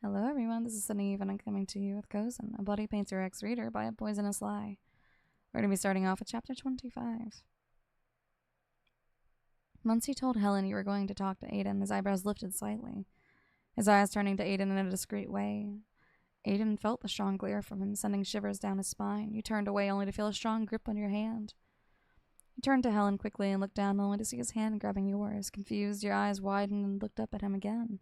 Hello everyone, this is Sunny and I'm coming to you with Cozen, a bloody painter ex-reader by a poisonous lie. We're going to be starting off with chapter 25. Once you told Helen you were going to talk to Aiden, his eyebrows lifted slightly, his eyes turning to Aiden in a discreet way. Aiden felt the strong glare from him, sending shivers down his spine. You turned away only to feel a strong grip on your hand. You turned to Helen quickly and looked down only to see his hand grabbing yours. Confused, your eyes widened and looked up at him again.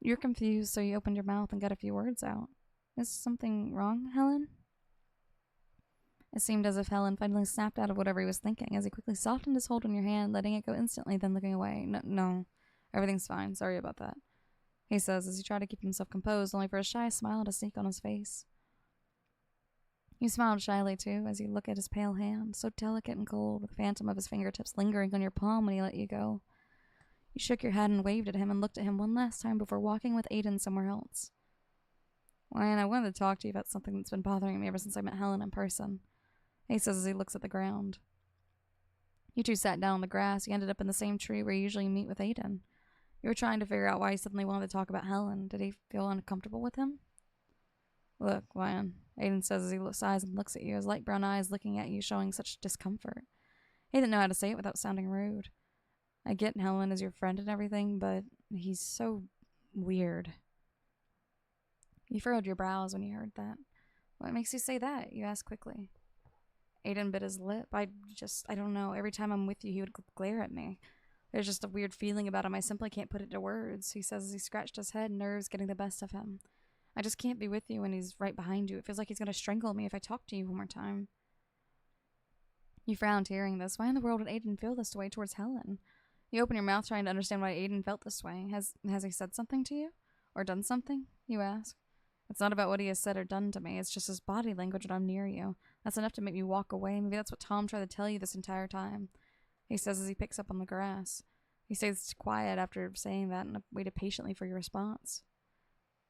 You're confused, so you opened your mouth and got a few words out. Is something wrong, Helen? It seemed as if Helen finally snapped out of whatever he was thinking as he quickly softened his hold on your hand, letting it go instantly, then looking away. No, everything's fine. Sorry about that, he says as he tried to keep himself composed, only for a shy smile to sneak on his face. You smiled shyly, too, as you look at his pale hand, so delicate and cold, with the phantom of his fingertips lingering on your palm when he let you go. You shook your head and waved at him and looked at him one last time before walking with Aiden somewhere else. Ryan, I wanted to talk to you about something that's been bothering me ever since I met Helen in person, he says as he looks at the ground. You two sat down on the grass. You ended up in the same tree where you usually meet with Aiden. You were trying to figure out why he suddenly wanted to talk about Helen. Did he feel uncomfortable with him? Look, Ryan, Aiden says as he sighs and looks at you, his light brown eyes looking at you, showing such discomfort. He didn't know how to say it without sounding rude. I get Helen is your friend and everything, but he's so weird. You furrowed your brows when you heard that. What makes you say that? You asked quickly. Aiden bit his lip. I don't know. Every time I'm with you, he would glare at me. There's just a weird feeling about him. I simply can't put it to words, he says as he scratched his head, nerves getting the best of him. I just can't be with you when he's right behind you. It feels like he's going to strangle me if I talk to you one more time. You frowned hearing this. Why in the world would Aiden feel this way towards Helen? You open your mouth trying to understand why Aiden felt this way. Has he said something to you? Or done something? You ask. It's not about what he has said or done to me. It's just his body language when I'm near you. That's enough to make me walk away. Maybe that's what Tom tried to tell you this entire time, he says as he picks up on the grass. He stays quiet after saying that and waited patiently for your response.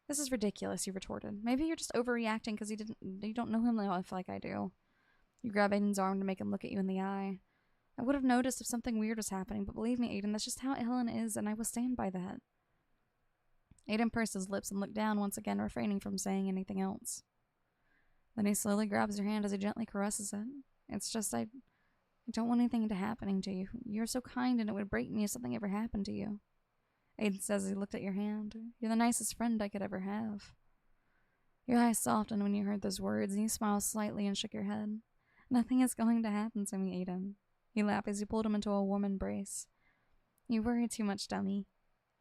This is ridiculous, you retorted. Maybe you're just overreacting because you don't know him enough like I do. You grab Aiden's arm to make him look at you in the eye. I would have noticed if something weird was happening, but believe me, Aiden, that's just how Helen is, and I will stand by that. Aiden pursed his lips and looked down once again, refraining from saying anything else. Then he slowly grabs your hand as he gently caresses it. It's just I don't want anything to happening to you. You're so kind, and it would break me if something ever happened to you, Aiden says as he looked at your hand. You're the nicest friend I could ever have. Your eyes softened when you heard those words, and you smiled slightly and shook your head. Nothing is going to happen to me, Aiden. He laughed as he pulled him into a warm embrace. You worry too much, dummy.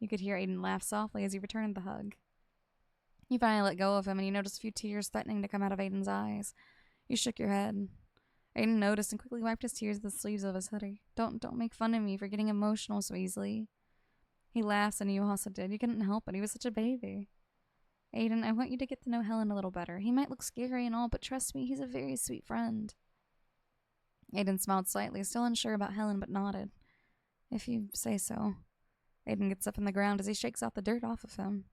You could hear Aiden laugh softly as he returned the hug. You finally let go of him, and you noticed a few tears threatening to come out of Aiden's eyes. You shook your head. Aiden noticed and quickly wiped his tears with the sleeves of his hoodie. Don't make fun of me for getting emotional so easily. He laughs, and you also did. You couldn't help it. He was such a baby. Aiden, I want you to get to know Helen a little better. He might look scary and all, but trust me, he's a very sweet friend. Aiden smiled slightly, still unsure about Helen, but nodded. If you say so. Aiden gets up from the ground as he shakes off the dirt off of him.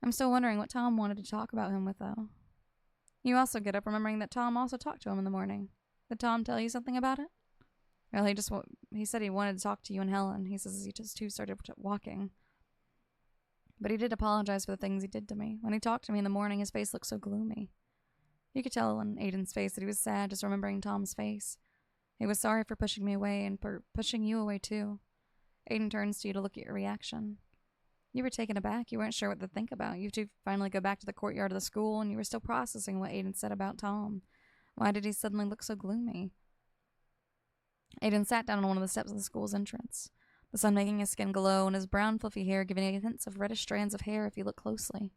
I'm still wondering what Tom wanted to talk about him with, though. You also get up, remembering that Tom also talked to him in the morning. Did Tom tell you something about it? Well, he said he wanted to talk to you and Helen. He says he just two started walking. But he did apologize for the things he did to me. When he talked to me in the morning, his face looked so gloomy. You could tell in Aiden's face that he was sad just remembering Tom's face. He was sorry for pushing me away and for pushing you away too. Aiden turns to you to look at your reaction. You were taken aback. You weren't sure what to think about. You two finally go back to the courtyard of the school, and you were still processing what Aiden said about Tom. Why did he suddenly look so gloomy? Aiden sat down on one of the steps of the school's entrance, the sun making his skin glow and his brown fluffy hair giving you hints of reddish strands of hair if you look closely.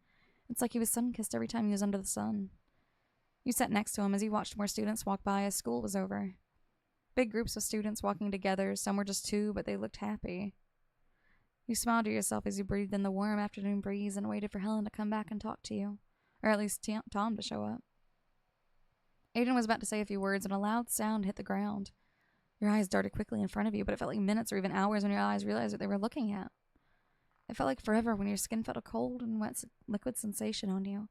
It's like he was sun-kissed every time he was under the sun. You sat next to him as he watched more students walk by as school was over. Big groups of students walking together. Some were just two, but they looked happy. You smiled to yourself as you breathed in the warm afternoon breeze and waited for Helen to come back and talk to you, or at least Tom to show up. Aiden was about to say a few words when a loud sound hit the ground. Your eyes darted quickly in front of you, but it felt like minutes or even hours when your eyes realized what they were looking at. It felt like forever when your skin felt a cold and wet liquid sensation on you.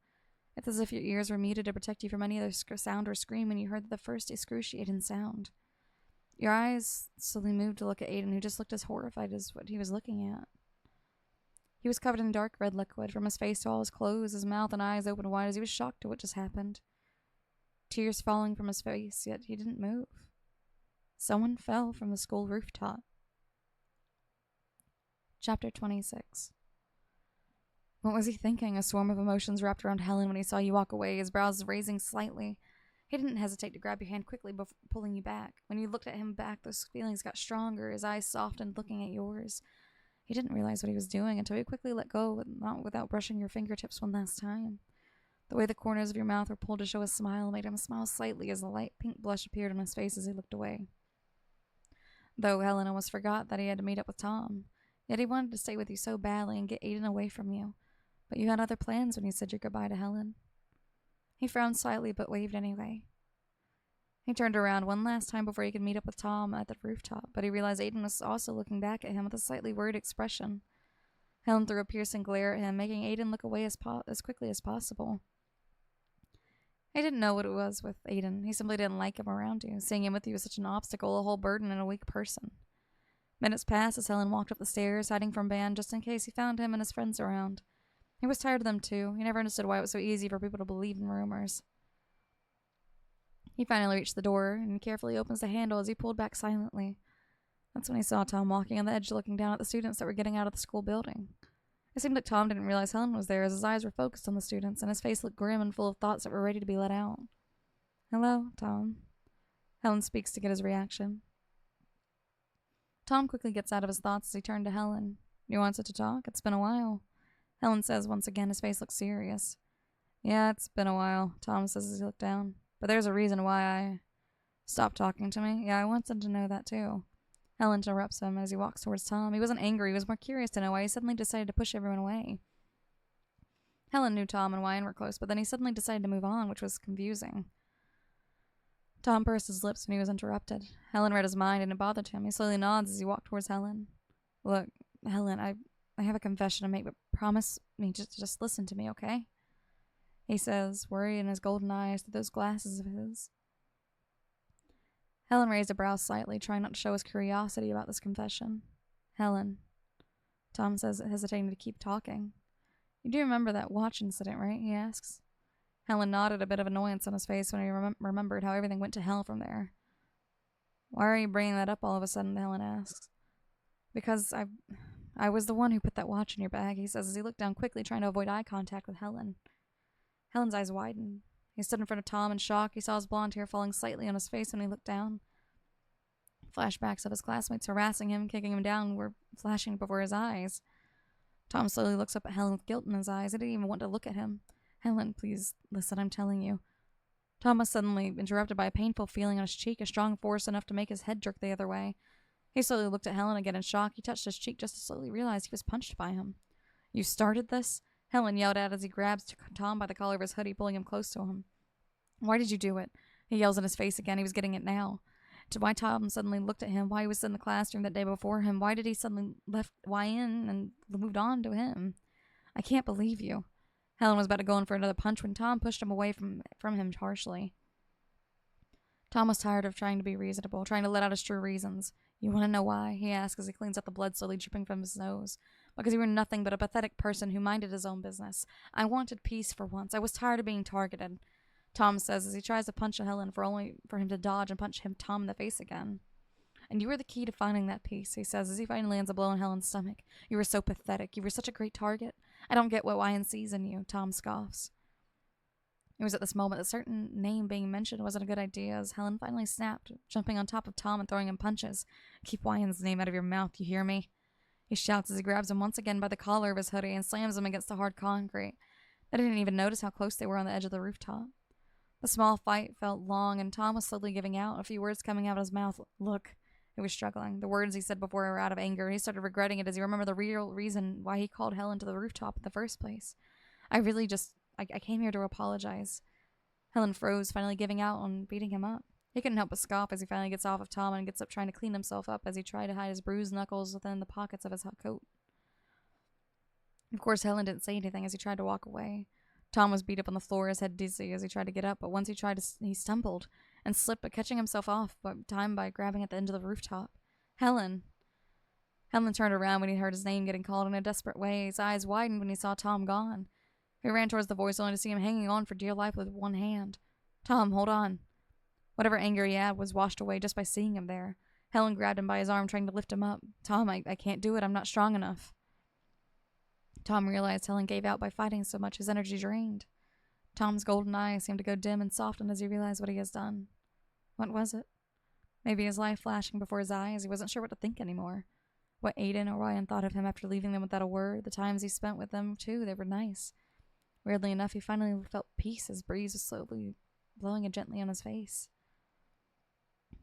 It's as if your ears were muted to protect you from any other sound or scream when you heard the first excruciating sound. Your eyes slowly moved to look at Aiden, who just looked as horrified as what he was looking at. He was covered in dark red liquid, from his face to all his clothes, his mouth and eyes open wide as he was shocked at what just happened. Tears falling from his face, yet he didn't move. Someone fell from the school rooftop. Chapter 26. What was he thinking? A swarm of emotions wrapped around Helen when he saw you walk away, his brows raising slightly. He didn't hesitate to grab your hand quickly before pulling you back. When you looked at him back, those feelings got stronger, his eyes softened, looking at yours. He didn't realize what he was doing until he quickly let go, not without brushing your fingertips one last time. The way the corners of your mouth were pulled to show a smile made him smile slightly as a light pink blush appeared on his face as he looked away. Though Helen almost forgot that he had to meet up with Tom. Yet he wanted to stay with you so badly and get Aiden away from you. But you had other plans when you said your goodbye to Helen. He frowned slightly but waved anyway. He turned around one last time before he could meet up with Tom at the rooftop, but he realized Aiden was also looking back at him with a slightly worried expression. Helen threw a piercing glare at him, making Aiden look away as quickly as possible. He didn't know what it was with Aiden. He simply didn't like him around you. Seeing him with you was such an obstacle, a whole burden, and a weak person. Minutes passed as Helen walked up the stairs, hiding from Ben just in case he found him and his friends around. He was tired of them too. He never understood why it was so easy for people to believe in rumors. He finally reached the door and carefully opens the handle as he pulled back silently. That's when he saw Tom walking on the edge looking down at the students that were getting out of the school building. It seemed like Tom didn't realize Helen was there as his eyes were focused on the students and his face looked grim and full of thoughts that were ready to be let out. "Hello, Tom." Helen speaks to get his reaction. Tom quickly gets out of his thoughts as he turned to Helen. "You wanted to talk? It's been a while." Helen says once again, his face looks serious. "Yeah, it's been a while," Tom says as he looked down. "But there's a reason why I stopped talking to me. Yeah, I wanted to know that too." Helen interrupts him as he walks towards Tom. He wasn't angry, he was more curious to know why he suddenly decided to push everyone away. Helen knew Tom and Wyan were close, but then he suddenly decided to move on, which was confusing. Tom pursed his lips when he was interrupted. Helen read his mind and it bothered him. He slowly nods as he walked towards Helen. "Look, Helen, I have a confession to make, but promise me to just listen to me, okay?" He says, worry in his golden eyes through those glasses of his. Helen raised a brow slightly, trying not to show his curiosity about this confession. "Helen," Tom says, hesitating to keep talking. "You do remember that watch incident, right?" he asks. Helen nodded, a bit of annoyance on his face when he remembered how everything went to hell from there. "Why are you bringing that up all of a sudden?" Helen asks. "Because I was the one who put that watch in your bag," he says as he looked down quickly, trying to avoid eye contact with Helen. Helen's eyes widened. He stood in front of Tom in shock. He saw his blonde hair falling slightly on his face when he looked down. Flashbacks of his classmates harassing him, kicking him down, were flashing before his eyes. Tom slowly looks up at Helen with guilt in his eyes. He didn't even want to look at him. "Helen, please, listen, I'm telling you." Tom was suddenly interrupted by a painful feeling on his cheek, a strong force enough to make his head jerk the other way. He slowly looked at Helen again in shock. He touched his cheek just to slowly realize he was punched by him. "You started this?" Helen yelled out as he grabs Tom by the collar of his hoodie, pulling him close to him. "Why did you do it?" He yells in his face again. He was getting it now. To why Tom suddenly looked at him, why he was in the classroom that day before him, why did he suddenly left Wyan and moved on to him? "I can't believe you." Helen was about to go in for another punch when Tom pushed him away from him harshly. Tom was tired of trying to be reasonable, trying to let out his true reasons. "You want to know why?" he asked as he cleans up the blood slowly dripping from his nose. "Because you were nothing but a pathetic person who minded his own business. I wanted peace for once. I was tired of being targeted," Tom says as he tries to punch Helen for him to dodge and punch Tom in the face again. "And you were the key to finding that peace," he says as he finally lands a blow on Helen's stomach. "You were so pathetic. You were such a great target. I don't get what Wyan sees in you," Tom scoffs. It was at this moment that a certain name being mentioned wasn't a good idea as Helen finally snapped, jumping on top of Tom and throwing him punches. "Keep Wyan's name out of your mouth, you hear me?" he shouts as he grabs him once again by the collar of his hoodie and slams him against the hard concrete. They didn't even notice how close they were on the edge of the rooftop. The small fight felt long, and Tom was slowly giving out, a few words coming out of his mouth. "Look." He was struggling. The words he said before were out of anger. He started regretting it as he remembered the real reason why he called Helen to the rooftop in the first place. I came here to apologize." Helen froze, finally giving out on beating him up. He couldn't help but scoff as he finally gets off of Tom and gets up trying to clean himself up as he tried to hide his bruised knuckles within the pockets of his hot coat. Of course, Helen didn't say anything as he tried to walk away. Tom was beat up on the floor, his head dizzy as he tried to get up, but once he stumbled and slipped, but catching himself off by grabbing at the end of the rooftop. Helen Helen turned around when he heard his name getting called in a desperate way. His eyes widened when he saw Tom gone. He ran towards the voice only to see him hanging on for dear life with one hand. Tom, hold on. Whatever anger he had was washed away just by seeing him there. Helen grabbed him by his arm, trying to lift him up. Tom, I can't do it. I'm not strong enough. Tom realized Helen gave out by fighting so much, his energy drained. Tom's golden eyes seemed to go dim and soften as he realized what he has done. What was it? Maybe his life flashing before his eyes. He wasn't sure what to think anymore. What Aiden or Ryan thought of him after leaving them without a word. The times he spent with them, too, they were nice. Weirdly enough, he finally felt peace as breeze was slowly blowing gently on his face.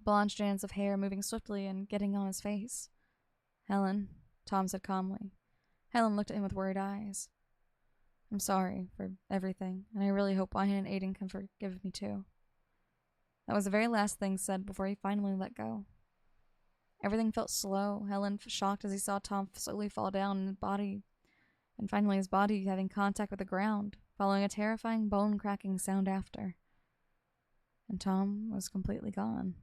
Blonde strands of hair moving swiftly and getting on his face. Helen, Tom said calmly. Helen looked at him with worried eyes. I'm sorry for everything, and I really hope Ryan and Aiden can forgive me too. That was the very last thing said before he finally let go. Everything felt slow. Helen shocked as he saw Tom slowly fall down and finally his body having contact with the ground, following a terrifying bone-cracking sound after. And Tom was completely gone.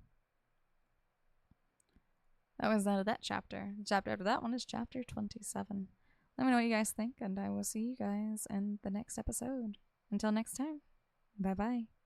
That was the end of that chapter. The chapter after that one is chapter 27. Let me know what you guys think, and I will see you guys in the next episode. Until next time, bye-bye.